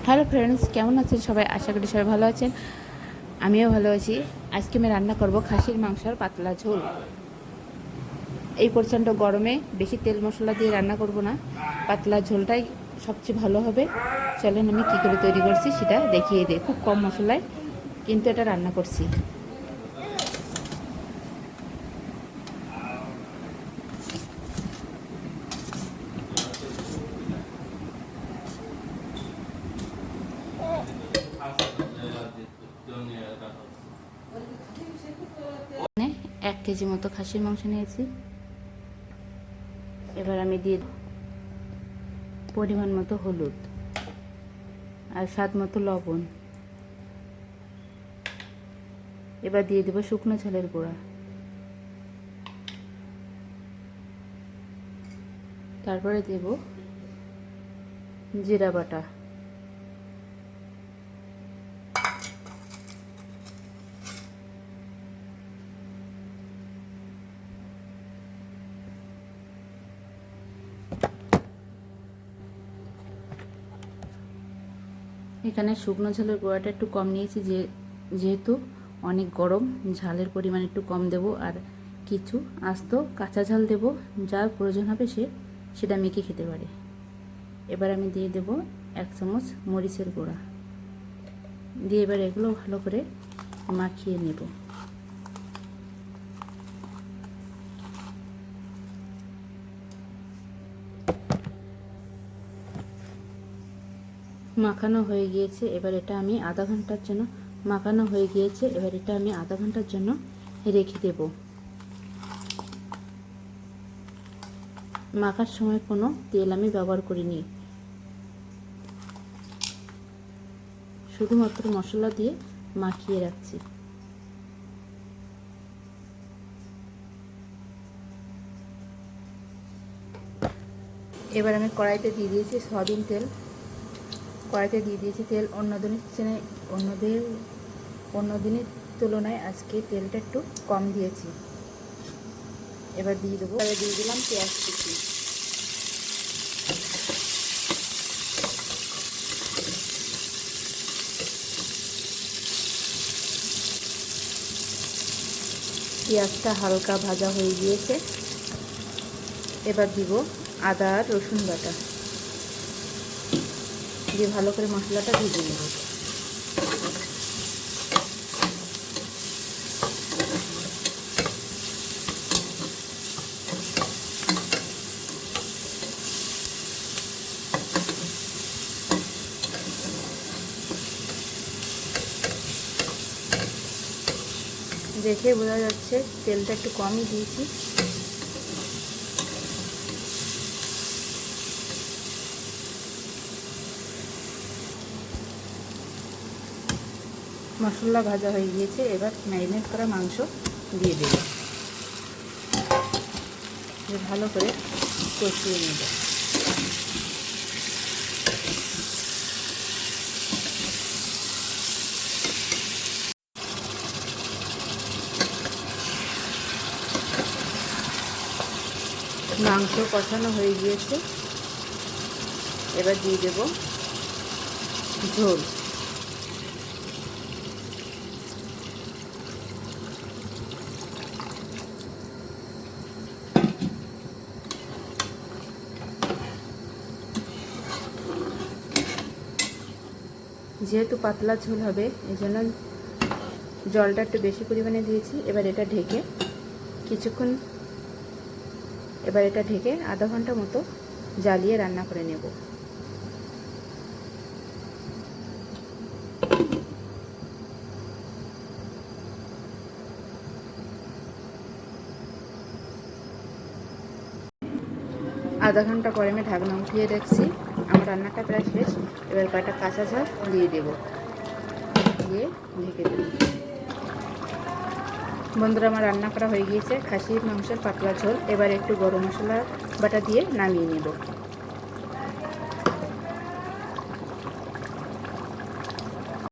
Hello friends, কেমন আছেন সবাই? আশা করি সবাই ভালো আছেন। আমিও ভালো আছি। আজকে আমি রান্না করব খাসির মাংসের পাতলা ঝোল। এই প্রচণ্ড গরমে বেশি তেল মশলা দিয়ে রান্না করব না, পাতলা ঝোলটাই সবচেয়ে ভালো হবে। চলেন আমি কী করে তৈরি করছি সেটা দেখিয়ে দিই। খুব কম মশলায় কিন্তু এটা রান্না করছি। মানে 1 কেজি মতো খাসির মাংস নিয়েছি। এবার আমি দিয়ে পরিমাণ মতো হলুদ আর স্বাদ মতো লবণ। এবার দিয়ে দেবো শুকনো ঝালের গুঁড়া, তারপরে দেব জিরা বাটা, এখানে শুকনো ঝালের গুঁড়াটা একটু কম নিয়েছি, যেহেতু অনেক গরম, ঝালের পরিমাণ একটু কম দেব। আর কিছু আস্ত কাঁচা ঝাল দেব, যার প্রয়োজন হবে সেটা মেখে খেতে পারে। এবার আমি দিয়ে দেব 1 চামচ মরিচের গুঁড়া দিয়ে এবার এগুলো ভালো করে মাখিয়ে নেব। মাখানো হয়ে গিয়েছে। এবার এটা আমি আধা ঘন্টার জন্য মাখানো হয়ে গিয়েছে। এবার এটা আমি আধা ঘন্টার জন্য রেখে দেব। মাখার সময় কোনো তেল আমি ব্যবহার করিনি, শুধুমাত্র মশলা দিয়ে মাখিয়ে রাখছি। এবার আমি কড়াইতে দিয়ে দিয়েছি সয়াবিন তেল। কড়াইতে দিয়ে দিয়েছি তেল। অন্য দিনের তুলনায় আজকে তেলটা একটু কম দিয়েছি। এবার দিয়ে দিলাম পেঁয়াজ কুচি। পেঁয়াজটা হালকা ভাজা হয়ে গিয়েছে। এবার দিব আদা আর রসুন বাটা দিয়ে ভালো করে মশলাটা ভেজে নেব। দেখে বোঝা যাচ্ছে তেলটা একটু কমই দিয়েছি। মশলা ভাজা হয়ে গিয়েছে। এবার ম্যারিনেট করা মাংস দিয়ে দেব, ভালো করে কষিয়ে নেব। মাংস কষানো হয়ে গিয়েছে। এবার দিয়ে দেব ঝোল। যেহেতু পাতলা ঝোল হবে, এই জন্য জলটা একটু বেশি পরিমাণে দিয়েছি। এবার এটা ঢেকে আধা ঘন্টা মতো জ্বালিয়ে রান্না করে নেব। আধা ঘন্টা পরে আমি ঢাকনা উঠিয়ে রাখছি। আমার রান্নাটা প্রায় শেষ। এবার কয়েকটা কাঁচা ঝাল দিয়ে দেব, দিয়ে ঢেকে দেব। বন্ধুরা, আমার রান্না করা হয়ে গিয়েছে খাসির মাংসের পাতলা ঝোল। এবার একটু গরম মশলা বাটা দিয়ে নামিয়ে নেব।